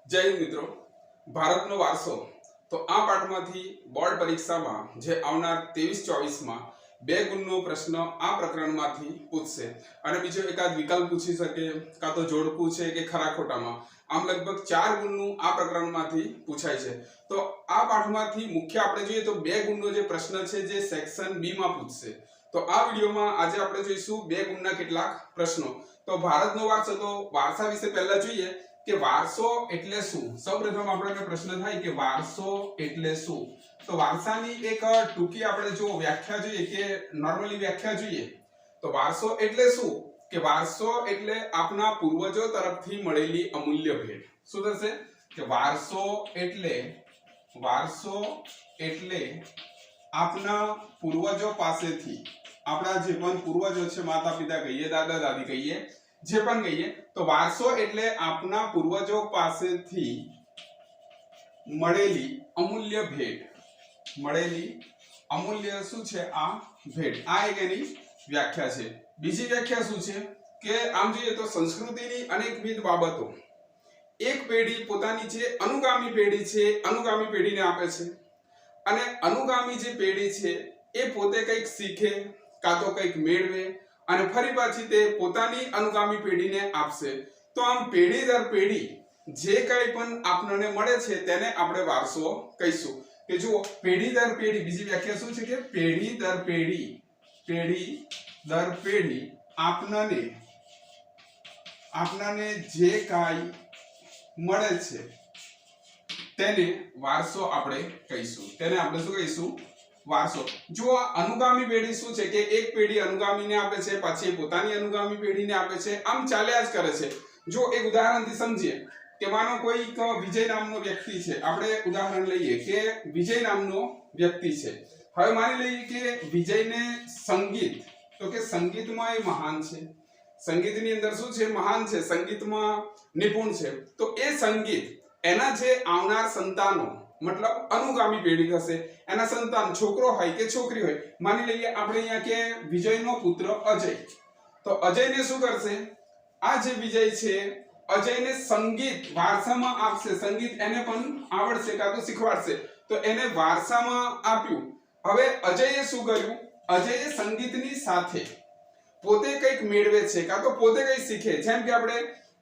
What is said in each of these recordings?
જય હિન્દ મિત્રો, ભારતનો વારસો તો આ પાઠમાંથી બોર્ડ પરીક્ષામાં જે આવનાર 23-24માં 2 ગુણનો પ્રશ્ન આ પ્રકરણમાંથી પૂછશે અને બીજો એકાદ વિકલ્પ પૂછી શકે, કાં તો જોડ પૂછે કે ખરા ખોટામાં, આમ લગભગ 4 ગુણનું આ પ્રકરણમાંથી પૂછાય છે। તો આ પાઠમાંથી મુખ્ય આપણે જોઈએ તો 2 ગુણનો જે પ્રશ્ન છે જે સેક્શન બી માં પૂછશે। તો આ વિડિયોમાં આજે આપણે જોઈશું 2 ગુણના કેટલાક પ્રશ્નો। તો ભારતનો વારસો, તો વારસા વિશે પહેલા જોઈએ કે વારસો એટલે શું। સૌપ્રથમ આપણને પ્રશ્ન થાય કે વારસો એટલે શું। તો વારસાની એક ટૂંકી આપણે જો વ્યાખ્યા જોઈએ કે નોર્મલી વ્યાખ્યા જોઈએ તો વારસો એટલે શું કે વારસો એટલે આપના પૂર્વજો તરફથી મળેલી અમૂલ્ય ભેટ। શું થશે કે વારસો એટલે આપના પૂર્વજો પાસેથી, આપણા જે પણ પૂર્વજો છે, માતા પિતા કહીએ, દાદા દાદી કહીએ, જે પણ કહીએ, તો વારસો એટલે આપના પૂર્વજો પાસેથી મળેલી અમૂલ્ય ભેટ। મળેલી અમૂલ્ય શું છે? આ ભેટ। આ એક એની વ્યાખ્યા છે। બીજી વ્યાખ્યા શું છે કે આમ જોઈએ તો સંસ્કૃતિની અનેકવિધ બાબતો એક પેઢી પોતાની જે અનુગામી પેઢી છે અનુગામી પેઢીને આપે છે અને અનુગામી જે પેઢી છે એ પોતે કંઈક શીખે કાં તો કંઈક મેળવે અને ફરી પાછી તે પોતાની અનુગામી પેઢીને આપશે। તો આમ પેઢી દર પેઢી જે કંઈ પણ આપણને મળે છે તેને આપણે વારસો કહીશું। કે જુઓ, પેઢી દર પેઢી, બીજી વ્યાખ્યા શું છે કે પેઢી દર પેઢી આપણને જે કાંઈ મળે છે તેને વારસો આપણે કહીશું। તેને આપણે શું કહીશું? વારસો। જો આ અનુગામી પેઢી શું છે કે એક પેઢી અનુગામીને આપે છે, પછી પોતાની અનુગામી પેઢીને આપે છે, આમ ચાલ્યા જ કરે છે। જો એક ઉદાહરણથી સમજીએ કે માનો કોઈક વિજય નામનો વ્યક્તિ છે, આપણે ઉદાહરણ લઈએ કે વિજય નામનો વ્યક્તિ છે। હવે માની લઈએ કે વિજયને સંગીત, તો કે સંગીતમાં એ મહાન છે, સંગીતની અંદર શું છે? મહાન છે, સંગીતમાં નિપુણ છે। તો એ સંગીત એના જે આવનાર સંતાનો, મતલબ અનુગામી પેઢી થશે, એના સંતાન છોકરો હોય કે છોકરી હોય, માની લઈએ આપણે અહીંયા કે વિજયનો પુત્ર અજય, તો અજયને શું કરશે? આ જે વિજય છે અજયને સંગીત વારસામાં આપશે, સંગીત એને પણ આવડશે કાં તો શીખવાડશે, તો એને વારસામાં આપ્યું। હવે અજયે શું કર્યું? અજયે સંગીતની સાથે પોતે કંઈક મેળવે છે કાં તો પોતે કંઈક શીખે। જેમ કે આપણે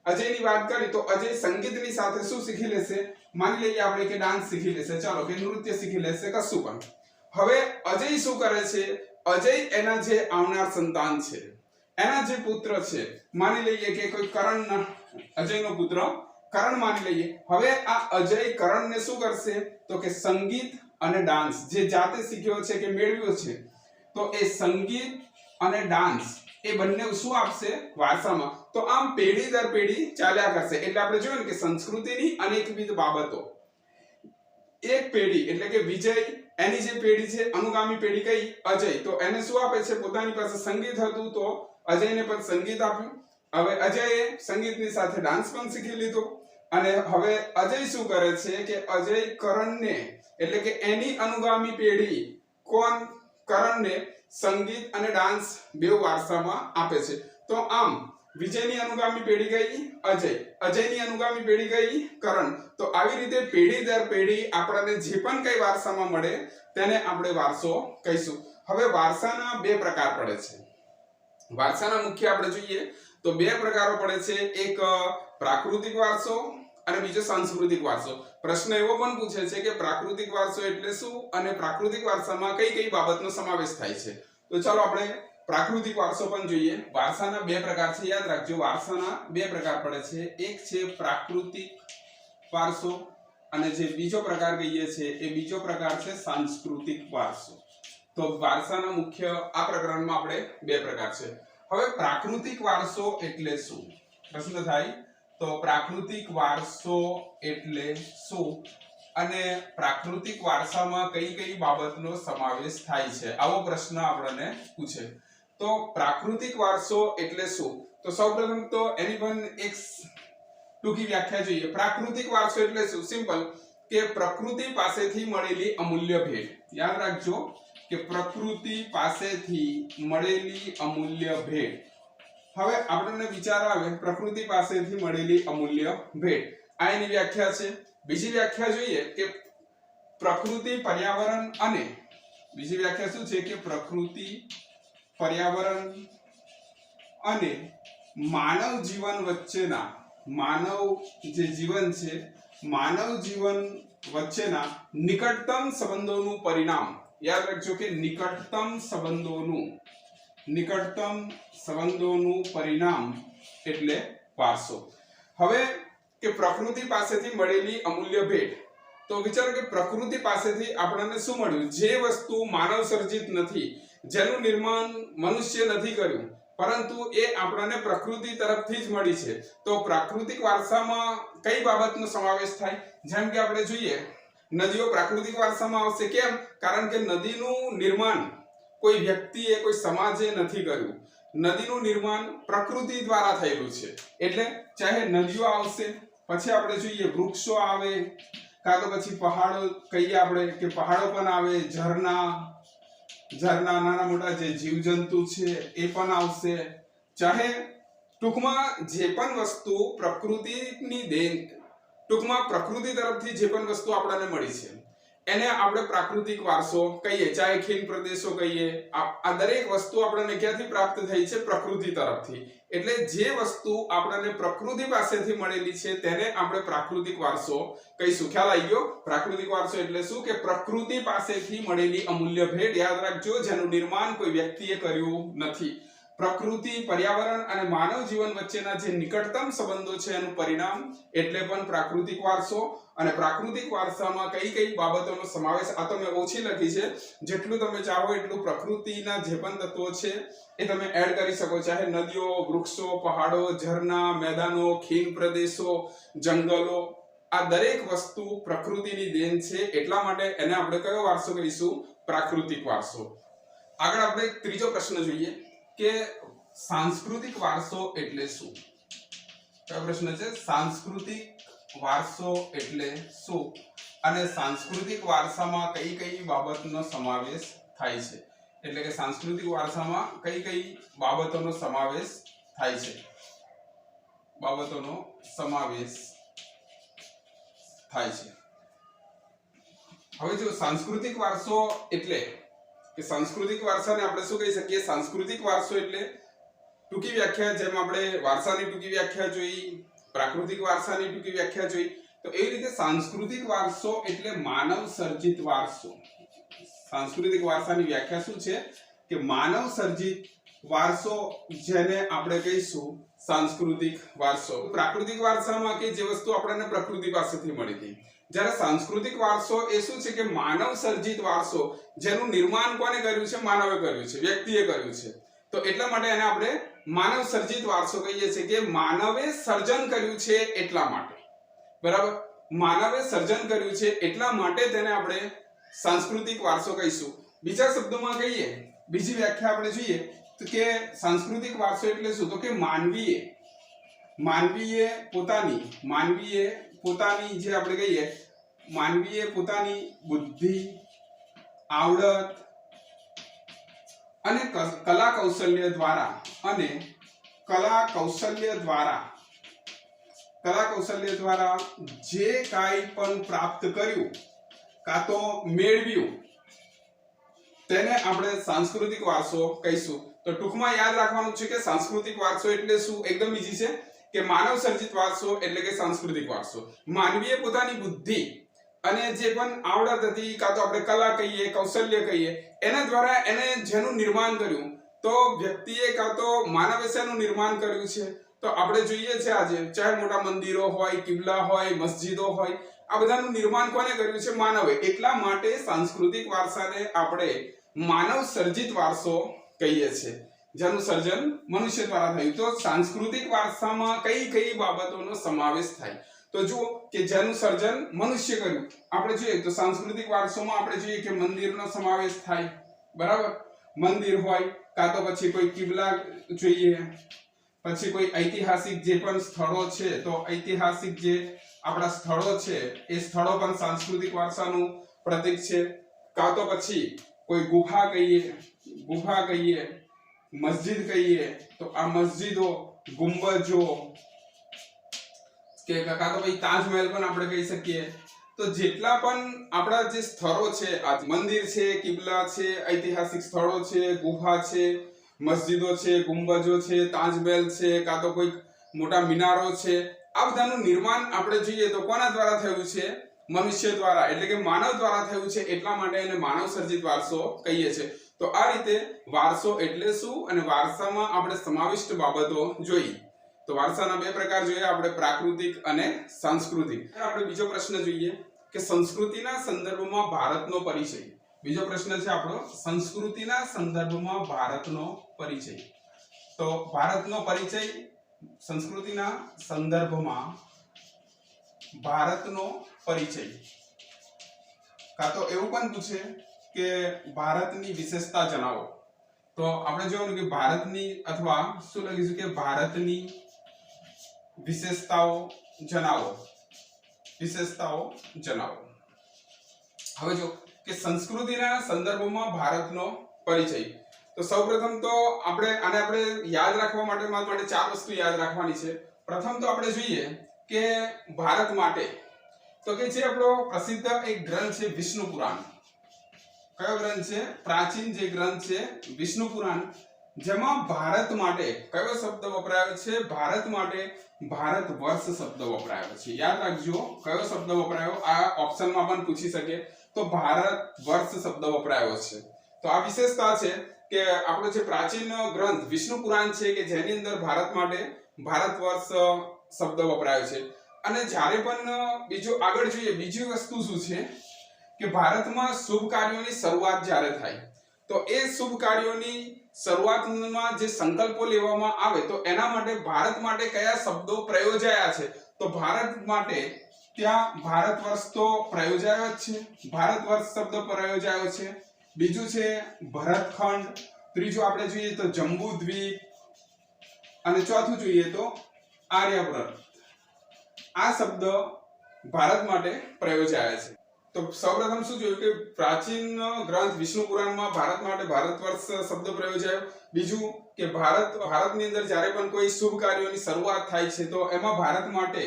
અજયની વાત કરી તો અજય સંગીતની સાથે શું શીખી લેશે? માની લઈએ આપણે કે ડાન્સ શીખી લેશે, ચાલો કે નૃત્ય શીખી લેશે, કશું પણ। હવે અજય શું કરે છે? અજય એના જે આવનાર સંતાન છે, એના જે પુત્ર છે, માની લઈએ કે કોઈ કરણ, અજયનો પુત્ર કરણ માની લઈએ। હવે આ અજય કરણને શું કરશે? તો કે સંગીત અને ડાન્સ જે જાતે શીખ્યો છે કે મેળવ્યો છે, તો એ સંગીત અને ડાન્સ એ બંને શું આપશે? વારસામાં। તો આમ પેઢી દર પેઢી ચાલ્યા કરશે। એટલે આપણે જોયું કે સંસ્કૃતિની અનેકવિધ બાબતો એક પેઢી એટલે કે વિજય, એની જે પેઢી છે અનુગામી પેઢી કઈ? અજય, તો એને શું આપે છે? પોતાની પાસે સંગીત હતું તો અજયને પણ સંગીત આપ્યું। હવે અજયે સંગીતની સાથે ડાન્સ પણ શીખી લીધો અને હવે અજય શું કરે છે કે અજય કરણને એટલે કે એની અનુગામી પેઢી કોણ? કરણને સંગીત અને ડાન્સ બે વારસામાં આપે છે। તો આમ વિજયની અનુગામી પેઢી ગઈ અજય, અજયની અનુગામી પેઢી ગઈ કરણ। તો આવી રીતે પેઢી દર પેઢી આપણને જે પણ કઈ વારસામાં મળે તેને આપણે વારસો કહીશું। હવે વારસાના 2 પ્રકાર પડે છે। વારસાના મુખ્ય આપણે જોઈએ તો 2 પ્રકારો પડે છે, એક પ્રાકૃતિક વારસો અને બીજો સાંસ્કૃતિક વારસો। પ્રશ્ન એવો પણ પૂછે છે કે પ્રાકૃતિક વારસો એટલે શું અને પ્રાકૃતિક વારસામાં કઈ કઈ બાબતનો સમાવેશ થાય છે। તો ચાલો આપણે પ્રાકૃતિક વારસો પણ જોઈએ। વારસાના 2 પ્રકાર છે, યાદ રાખજો, વારસાના 2 પ્રકાર પડે છે, એક છે પ્રાકૃતિક વારસો અને જે બીજો પ્રકાર કહીએ છે એ બીજો પ્રકાર છે સાંસ્કૃતિક વારસો। તો વારસાના મુખ્ય આ પ્રકરણમાં આપણે 2 પ્રકાર છે। હવે પ્રાકૃતિક વારસો એટલે શું? પ્રશ્ન થાય તો પ્રાકૃતિક વારસો એટલે શું અને પ્રાકૃતિક વારસામાં કઈ કઈ બાબતનો સમાવેશ થાય છે, આવો પ્રશ્ન આપણને પૂછે। તો પ્રાકૃતિક વારસો એટલે શું? તો સૌપ્રથમ તો એની પણ એક ટૂંકી વ્યાખ્યા જોઈએ। પ્રાકૃતિક વારસો એટલે શું? સિમ્પલ કે પ્રકૃતિ પાસેથી મળેલી અમૂલ્ય ભેટ। યાદ રાખજો કે પ્રકૃતિ પાસેથી મળેલી અમૂલ્ય ભેટ। હવે આપણને વિચાર આવે પ્રકૃતિ પાસેથી મળેલી અમૂલ્ય ભેટ, આ એની વ્યાખ્યા છે. બીજી વ્યાખ્યા જોઈએ કે પ્રકૃતિ પર્યાવરણ અને બીજી વ્યાખ્યા શું છે કે પ્રકૃતિ પર્યાવરણ અને માનવ જીવન વચ્ચેના માનવ જે જીવન છે માનવ જીવન વચ્ચેના નિકટતમ સંબંધોનું પરિણામ. યાદ રાખજો કે નિકટતમ સંબંધોનું પરિણામ એટલે વારસો. હવે કે પ્રકૃતિ પાસેથી મળેલી અમૂલ્ય ભેટ. તો વિચારો કે પ્રકૃતિ પાસેથી આપણને શું મળ્યું? જે વસ્તુ માનવ સર્જિત નથી, જેનું નિર્માણ મનુષ્ય નથી કર્યું, પરંતુ એ આપણને પ્રકૃતિ તરફથી જ મળી છે. તો પ્રાકૃતિક વારસામાં કઈ બાબતનો સમાવેશ થાય? જેમ કે આપણે જોઈએ નદીઓ પ્રાકૃતિક વારસામાં આવશે. કેમ? કારણ કે નદીનું નિર્માણ કોઈ વ્યક્તિએ કોઈ સમાજે નથી કર્યું. નદીનું નિર્માણ પ્રકૃતિ દ્વારા થયેલું છે, એટલે ચાહે નદીઓ આવશે, પછી આપણે જોઈએ વૃક્ષો આવે, કાં તો પછી પહાડો કહીએ આપણે કે પહાડો પણ આવે, ઝરણા નાના મોટા જે જીવજંતુ છે એ પણ આવશે. ચાહે ટૂંકમાં જે પણ વસ્તુ પ્રકૃતિની દેન, ટૂંકમાં પ્રકૃતિ તરફથી જે પણ વસ્તુ આપણને મળી છે એને આપણે પ્રાકૃતિક વારસો કહીએ. ચાહે ખીણ પ્રદેશો કહીએ, આ દરેક વસ્તુ આપણને ક્યાંથી પ્રાપ્ત થઈ છે? પ્રકૃતિ તરફથી. એટલે જે વસ્તુ આપણને પ્રકૃતિ પાસેથી મળેલી છે તેને આપણે પ્રાકૃતિક વારસો કહીશું. ખ્યાલ આવી ગયો? પ્રાકૃતિક વારસો એટલે શું? કે પ્રકૃતિ પાસેથી મળેલી અમૂલ્ય ભેટ. યાદ રાખજો, જેનું નિર્માણ કોઈ વ્યક્તિએ કર્યું નથી. પ્રકૃતિ, પર્યાવરણ અને માનવ જીવન વચ્ચેના જે નિકટતમ સંબંધો છે એનું પરિણામ એટલે પણ પ્રાકૃતિક વારસો. અને પ્રાકૃતિક વારસામાં કઈ કઈ બાબતોનો સમાવેશ, આ તો મેં ઓછી લખી છે, જેટલું તમે ચાહો એટલું પ્રકૃતિના જે પણ તત્વો છે એ તમે એડ કરી શકો. ચાહે નદીઓ, વૃક્ષો, પહાડો, ઝરણા, મેદાનો, ખીણ પ્રદેશો, જંગલો, આ દરેક વસ્તુ પ્રકૃતિની દેન છે. એટલા માટે એને આપણે કયો વારસો કહીશું? પ્રાકૃતિક વારસો. આગળ આપણે ત્રીજો પ્રશ્ન જોઈએ કે સાંસ્કૃતિક વારસો એટલે શું? કયો પ્રશ્ન છે? સાંસ્કૃતિક વારસો એટલે શું અને સાંસ્કૃતિક વારસામાં કઈ કઈ બાબતનો સમાવેશ થાય છે? એટલે કે સાંસ્કૃતિક વારસામાં કઈ કઈ બાબતોનો સમાવેશ થાય છે? બાબતોનો સમાવેશ થાય છે. હવે જો સાંસ્કૃતિક વારસો એટલે કે સાંસ્કૃતિક વારસાને આપણે શું કહી શકીએ? સાંસ્કૃતિક વારસો એટલે ટૂંકી વ્યાખ્યા, જેમ આપણે વારસાની ટૂંકી વ્યાખ્યા જોઈ, પ્રાકૃતિક વારસાની ટૂંકી વ્યાખ્યા જોઈ, તો એ રીતે સાંસ્કૃતિક વારસો એટલે માનવ સર્જિત વારસો. સાંસ્કૃતિક વારસાની વ્યાખ્યા શું છે? કે માનવ સર્જિત વારસો, જેને આપણે કહીશું સાંસ્કૃતિક વારસો. પ્રાકૃતિક વારસામાં કે જે વસ્તુ આપણને પ્રકૃતિ પાસેથી મળી હતી, જ્યારે સાંસ્કૃતિક વારસો એ શું છે? કે માનવ સર્જિત વારસો, જેનું નિર્માણ કોને કર્યું છે? માનવે કર્યું છે, વ્યક્તિએ કર્યું છે. તો એટલા માટે એને આપણે માનવ સર્જિત વારસો કહીએ છીએ, કે માનવે સર્જન કર્યું છે એટલા માટે. બરાબર? માનવે સર્જન કર્યું છે એટલા માટે તેને આપણે સાંસ્કૃતિક વારસો કહીશું. બીજા શબ્દોમાં કહીએ, બીજી વ્યાખ્યા આપણે જોઈએ તો કે સાંસ્કૃતિક વારસો એટલે શું? તો કે માનવીએ પોતાની જે આપણે કહીએ, માનવીએ પોતાની બુદ્ધિ, આવડત અને કલા કૌશલ્ય દ્વારા જે કાંઈ પણ પ્રાપ્ત કર્યું કાં તો મેળવ્યું તેને આપણે સાંસ્કૃતિક વારસો કહીશું. તો ટૂંકમાં યાદ રાખવાનું છે કે સાંસ્કૃતિક વારસો એટલે શું? એકદમ ઈઝી છે કે માનવ સર્જિત વારસો એટલે કે સાંસ્કૃતિક વારસો. માનવીએ પોતાની બુદ્ધિ અને જે પણ આવડત હતી, કાં તો આપણે કલા કહીએ, કૌશલ્ય કહીએ, એના દ્વારા એને જેનું નિર્માણ કર્યું, તો વ્યક્તિએ કાં તો માનવે શેનું નિર્માણ કર્યું છે? તો આપણે જોઈએ છે આજે ચાહે મોટા મંદિરો હોય, કિબલા હોય, મસ્જિદો હોય, આ બધાનું નિર્માણ કોને કર્યું છે? માનવે. એટલા માટે સાંસ્કૃતિક વારસાને આપણે માનવ સર્જિત વારસો કહીએ છીએ, જેનું સર્જન મનુષ્ય દ્વારા થયું. તો સાંસ્કૃતિક વારસામાં કઈ કઈ બાબતોનો સમાવેશ થાય? તો જુઓ કે જેનું સર્જન મનુષ્ય કર્યું, આપણે જોઈએ તો સાંસ્કૃતિક વારસોમાં આપણે જોઈએ કે મંદિરનો સમાવેશ થાય. બરાબર? મંદિર હોય, કાં તો પછી કોઈ કિબલા જોઈએ, પછી કોઈ ઐતિહાસિક જે પણ સ્થળો છે, તો ઐતિહાસિક જે આપણા સ્થળો છે એ સ્થળો પણ સાંસ્કૃતિક વારસાનું પ્રતીક છે. કાં તો પછી કોઈ ગુફા કહીએ, મસ્જિદ કહીએ, તો આ મસ્જિદો, ગુંબજો, કે કાકા તો ભાઈ તાજમહેલ પણ આપણે કહી શકીએ. તો જેટલા પણ આપણા જે સ્થળો છે, આ મંદિર છે, કિબલા છે, ઐતિહાસિક સ્થળો છે, ગુફા છે, મસ્જિદો છે, ગુંબજો છે, તાજમહેલ છે, કાં તો કોઈ મોટા મિનારો છે, આ બધાનું નિર્માણ આપણે જોઈએ તો કોના દ્વારા થયું છે? મનુષ્ય દ્વારા, એટલે કે માનવ દ્વારા થયું છે. એટલા માટે એને માનવ સર્જિત વારસો કહીએ છીએ. તો આ રીતે વારસો એટલે શું અને વારસામાં આપણે સમાવિષ્ટ બાબતો જોઈ. તો વારસાના બે પ્રકાર જોયા આપણે, પ્રાકૃતિક અને સાંસ્કૃતિક. આપણે બીજો પ્રશ્ન જોઈએ કે સંસ્કૃતિના સંદર્ભમાં ભારતનો પરિચય. બીજો પ્રશ્ન છે આપણો, સંસ્કૃતિના સંદર્ભમાં ભારતનો પરિચય. તો ભારતનો પરિચય, સંસ્કૃતિના સંદર્ભમાં ભારતનો પરિચય. કાં તો એવું પણ પૂછે કે ભારતની વિશેષતા જણાવો. તો આપણે જોયું કે ભારતની, અથવા શું લખીશું કે ભારતની વિશેષતાઓ જણાવો. વિશેષતાઓ જણાવો. હવે જો કે સંસ્કૃતિના સંદર્ભમાં ભારતનો પરિચય. તો સૌપ્રથમ તો આપણે યાદ રાખવા માટે ચાર વસ્તુ યાદ રાખવાની છે. પ્રથમ તો આપણે જોઈએ કે ભારત માટે તો કે જે આપણો પ્રસિદ્ધ એક ગ્રંથ છે વિષ્ણુ પુરાણ. કયો ગ્રંથ છે? પ્રાચીન જે ગ્રંથ છે વિષ્ણુ પુરાણ, જેમાં ભારત માટે કયો શબ્દ વપરાયો છે? ભારત માટે ભારત વર્ષ શબ્દ વપરાયો છે. યાદ રાખજો કયો શબ્દ વપરાયો, આ ઓપ્શનમાં પણ પૂછી શકે. તો ભારત વર્ષ શબ્દ વપરાયો છે. તો આ વિશેષતા છે કે આપણો જે પ્રાચીન ગ્રંથ વિષ્ણુ પુરાણ છે કે જેની અંદર ભારત માટે ભારત વર્ષ શબ્દ વપરાયો છે. અને જ્યારે પણ બીજું આગળ જોઈએ, બીજી વસ્તુ શું છે કે ભારતમાં શુભ કાર્યોની શરૂઆત જ્યારે થાય તો એ શુભ કાર્યોની શરૂઆતમાં જે સંકલ્પો લેવામાં આવે તો એના માટે ભારત માટે કયા શબ્દો પ્રયોજાયા છે? તો ભારત માટે ત્યાં ભારત વર્ષ તો પ્રયોજાયો જ છે, ભારત વર્ષ શબ્દ પ્રયોજાયો છે. બીજું છે ભરતખંડ, ત્રીજું આપણે જોઈએ તો જંબુદ્વીપ, અને ચોથું જોઈએ તો આર્યવ્રત. આ શબ્દ ભારત માટે પ્રયોજાયા છે. તો સૌપ્રથમ શું જોયું કે પ્રાચીન ગ્રંથ વિષ્ણુ પુરાણમાં ભારત માટે ભારત વર્ષ શબ્દ પ્રયોજાયો. બીજું કે ભારતની અંદર જ્યારે પણ કોઈ શુભ કાર્યોની શરૂઆત થાય છે તો એમાં ભારત માટે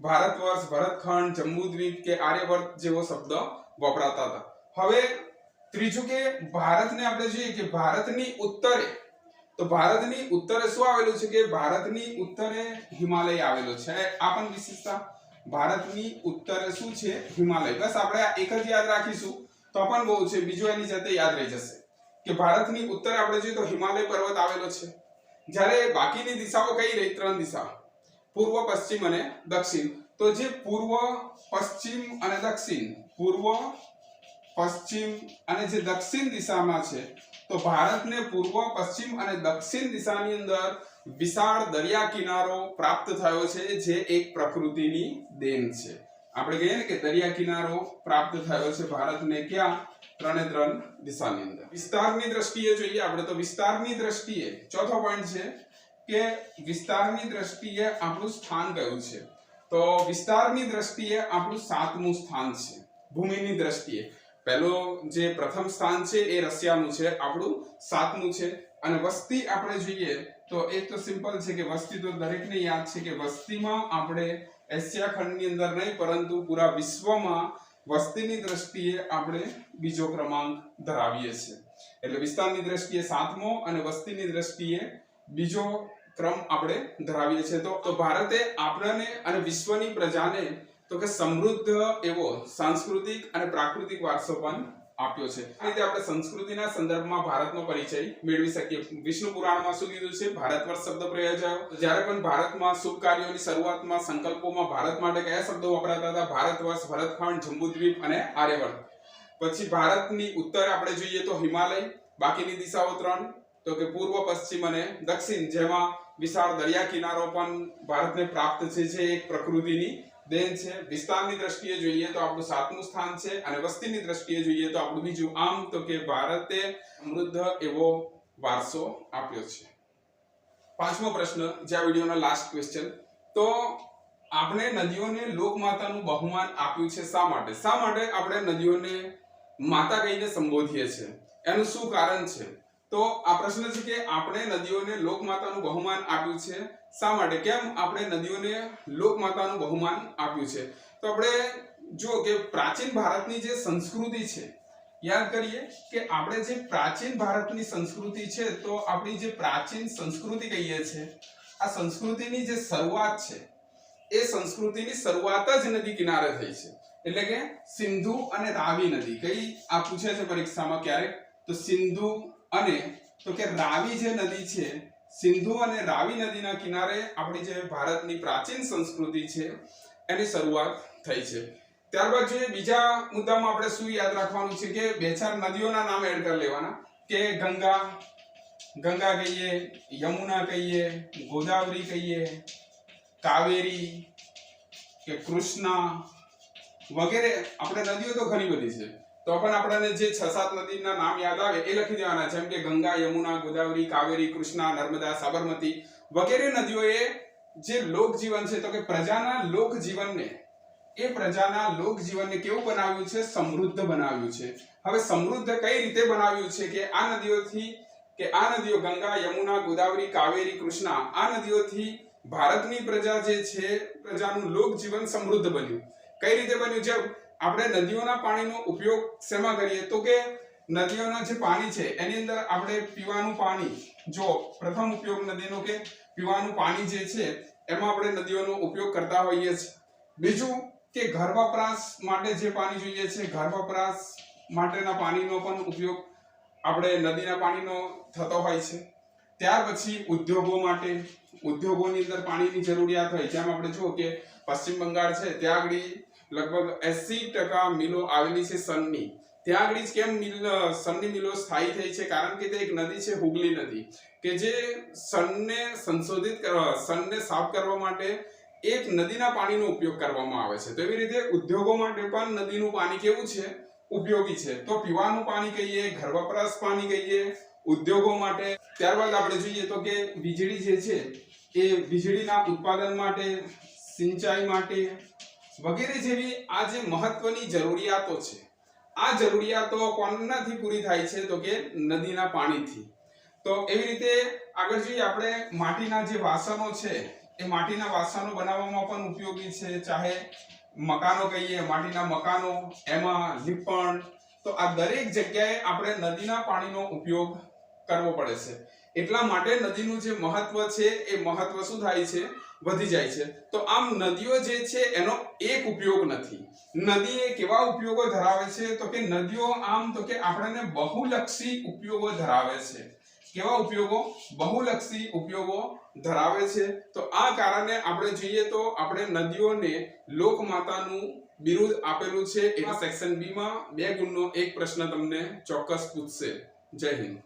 ભારત વર્ષ, ભરતખંડ, જંબુદ્વીપ કે આર્યવ્રત જેવો શબ્દ વપરાતા હતા. હવે ત્રીજું કે ભારતને આપણે જોઈએ કે ભારતની ઉત્તરે, તો ભારતની ઉત્તરે શું આવેલું છે? કે ભારતની ઉત્તરે હિમાલય આવેલો છે. આ પણ વિશેષતા, ભારતની ઉત્તરે શું છે? હિમાલય. બસ આપણે આ એક જ યાદ રાખીશું તો પણ બહુ છે, બીજું એની જાતે યાદ રહી જશે કે ભારતની ઉત્તરે આપણે જોઈએ તો હિમાલય પર્વત આવેલો છે. જ્યારે બાકીની દિશાઓ કઈ રહી? ત્રણ દિશા, પૂર્વ, પશ્ચિમ અને દક્ષિણ. તો જે પૂર્વ, પશ્ચિમ અને દક્ષિણ, પૂર્વ, પશ્ચિમ અને જે દક્ષિણ દિશામાં છે, તો ભારતને પૂર્વ, પશ્ચિમ અને દક્ષિણ દિશાની અંદર વિશાળ દરિયા કિનારો પ્રાપ્ત થયો છે, જે એક પ્રકૃતિની દેન છે. આપણે કહીએ ને કે દરિયા કિનારો પ્રાપ્ત થયો છે ભારતને. ક્યાં? ત્રણ દિશાની અંદર. વિસ્તારની દ્રષ્ટિએ જોઈએ આપણે તો વિસ્તારની દ્રષ્ટિએ ચોથો પોઈન્ટ છે કે વિસ્તારની દ્રષ્ટિએ આપણું સ્થાન કયું છે? તો વિસ્તારની દ્રષ્ટિએ આપણું 7મું સ્થાન છે. ભૂમિની દ્રષ્ટિએ પહેલો જે પ્રથમ સ્થાન છે એ રશિયાનું છે, આપણું 7મું છે. અને વસ્તી આપણે જોઈએ તો એક તો સિમ્પલ છે કે વસ્તી તો દરેકને યાદ છે કે વસ્તીમાં આપણે એશિયા ખંડની અંદર નહીં પરંતુ પૂરા વિશ્વમાં વસ્તીની દ્રષ્ટિએ આપણે બીજો ક્રમાંક ધરાવીએ છીએ. એટલે વિસ્તારની દ્રષ્ટિએ 7મો અને વસ્તીની દ્રષ્ટિએ બીજો ક્રમ આપણે ધરાવીએ છીએ. તો ભારતે આપણને અને વિશ્વની પ્રજાને તો કે સમૃદ્ધ એવો સાંસ્કૃતિક અને પ્રાકૃતિક વારસો પણ આપ્યો છે. આ રીતે આપણે સંસ્કૃતિના સંદર્ભમાં ભારતનો પરિચય મેળવી શકીએ. વિષ્ણુ પુરાણમાં શું કીધું છે? ભારત વર્ષ શબ્દ પ્રયોજાયો. જ્યારે પણ ભારતમાં શુભ કાર્યોની શરૂઆતમાં સંકલ્પોમાં ભારત માટે કયા શબ્દો વપરાતા હતા? ભારત વર્ષ, ભરતખંડ, જંબુદ્વીપ અને આર્યવ્રત. પછી ભારતની ઉત્તર આપણે જોઈએ તો હિમાલય, બાકીની દિશાઓ 3 તો કે પૂર્વ, પશ્ચિમ અને દક્ષિણ, જેમાં વિશાળ દરિયા કિનારો પણ ભારતને પ્રાપ્ત છે, જે એક પ્રકૃતિની દેન છે. વિસ્તારની દ્રષ્ટિએ જોઈએ તો આપણું 7મું સ્થાન છે અને વસ્તીની દ્રષ્ટિએ જોઈએ તો આપણું બીજું. આમ તો કે ભારતે સમૃદ્ધ એવો વારસો આપ્યો છે. 5મો પ્રશ્ન, જે આ વિડિયોનો લાસ્ટ ક્વેશ્ચન. તો આપણે નદીઓને લોકમાતાનું બહુમાન આપ્યું છે શા માટે? શા માટે આપણે નદીઓને માતા કહીને સંબોધીએ છીએ? એનું શું કારણ છે? તો આ પ્રશ્ન છે કે આપણે નદીઓને લોકમાતાનું બહુમાન આપ્યું છે શા માટે, કેમ આપણે નદીઓને લોકમાતાનું બહુમાન આપ્યું છે? તો આપણે જો કે પ્રાચીન ભારતની જે સંસ્કૃતિ છે, યાદ કરીએ કે આપણે જે પ્રાચીન ભારતની સંસ્કૃતિ છે, તો આપણી જે પ્રાચીન સંસ્કૃતિ કહીએ છીએ, આ સંસ્કૃતિની જે શરૂઆત છે એ સંસ્કૃતિની શરૂઆત જ નદી કિનારે થઈ છે, એટલે કે સિંધુ અને રાવી નદી. કઈ આ પૂછે છે પરીક્ષામાં ક્યારેક, તો સિંધુ અને તો કે રાવી જે નદી છે, સિંધુ અને રાવી નદીના કિનારે આપણી જે ભારતની પ્રાચીન સંસ્કૃતિ છે એની શરૂઆત થઈ છે. ત્યારબાદ જોઈએ બીજા મુદ્દામાં આપણે શું યાદ રાખવાનું છે કે બે ચાર નદીઓના નામ એડ કરી લેવાના, કે ગંગા કહીએ, યમુના કહીએ, ગોદાવરી કહીએ, કાવેરી કે કૃષ્ણા વગેરે. આપણે નદીઓ તો ઘણી બધી છે, તો પણ આપણને જે 6-7 નદીના નામ યાદ આવે એ લખી દેવાના, જેમ કે ગંગા, યમુના, ગોદાવરી, કાવેરી, કૃષ્ણા, નર્મદા, સાબરમતી વગેરે નદીઓએ જે લોકજીવન છે, તો કે પ્રજાના લોકજીવનને કેવું બનાવ્યું છે? સમૃદ્ધ બનાવ્યું છે. હવે સમૃદ્ધ કઈ રીતે બનાવ્યું છે કે આ નદીઓ ગંગા, યમુના, ગોદાવરી, કાવેરી, કૃષ્ણા, આ નદીઓથી ભારતની પ્રજા જે છે, પ્રજાનું લોકજીવન સમૃદ્ધ બન્યું. કઈ રીતે બન્યું? જેમ આપણે નદીઓના પાણીનો ઉપયોગ શેમાં કરીએ, તો કે નદીઓના જે પાણી છે એની અંદર આપણે પીવાનું પાણી, જો પ્રથમ ઉપયોગ નદીનો કે પીવાનું પાણી જે છે એમાં આપણે નદીઓનો ઉપયોગ કરતા હોઈએ છીએ. બીજું કે ઘર વપરાશ માટે જે પાણી જોઈએ છે, ઘર વપરાશ માટેના પાણીનો પણ ઉપયોગ આપણે નદીના પાણીનો થતો હોય છે. ત્યાર પછી ઉદ્યોગો માટે, ઉદ્યોગોની અંદર પાણીની જરૂરિયાત હોય. જેમ આપણે જુઓ કે પશ્ચિમ બંગાળ છે, ત્યાં આગળ લગભગ 80% મિલો આવેલી છે સનની. ત્યાં આગળ કેમ સનની મિલો સ્થાયી થઈ છે? કારણ કે તે એક નદી છે, હુગલી નદી, કે જે સનને સાફ કરવા માટે એક નદીના પાણીનો ઉપયોગ કરવામાં આવે છે. તો એવી રીતે ઉદ્યોગો માટે પણ નદીનું પાણી કેવું છે? ઉપયોગી છે. તો પીવાનું પાણી કહીએ, ઘર વપરાશ પાણી કહીએ, ઉદ્યોગો માટે. ત્યારબાદ આપણે જોઈએ તો કે વીજળી જે છે એ વીજળીના ઉત્પાદન માટે, સિંચાઈ માટે વગેરે જેવી આ જે મહત્વની જરૂરિયાતો છે, આ જરૂરિયાતો કોનાથી પૂરી થાય છે? તો કે નદીના પાણીથી. તો એવી રીતે આગળ જોઈએ આપણે માટીના જે વાસણો છે, એ માટીના વાસણો બનાવવામાં પણ ઉપયોગી છે. ચાહે મકાનો કહીએ, માટીના મકાનો, એમાં લીપણ, તો આ દરેક જગ્યાએ આપણે નદીના પાણીનો ઉપયોગ કરવો પડે છે. એટલા માટે નદીનું જે મહત્વ છે એ મહત્વ શું થાય છે? વધી જાય છે. તો આમ નદીઓ જે છે એનો એક ઉપયોગ નથી. નદી એ કેવા ઉપયોગો ધરાવે છે? તો કે નદીઓ આમ તો કે આપણને બહુલક્ષી ઉપયોગો ધરાવે છે. કેવા ઉપયોગો? બહુલક્ષી ઉપયોગો ધરાવે છે. તો આ કારણે આપણે જોઈએ તો આપણે નદીઓને લોકમાતાનું બિરુદ આપેલું છે. એમાં સેક્શન બી માં 2 ગુણનો એક પ્રશ્ન તમને ચોક્કસ પૂછશે. જય હિન્દ.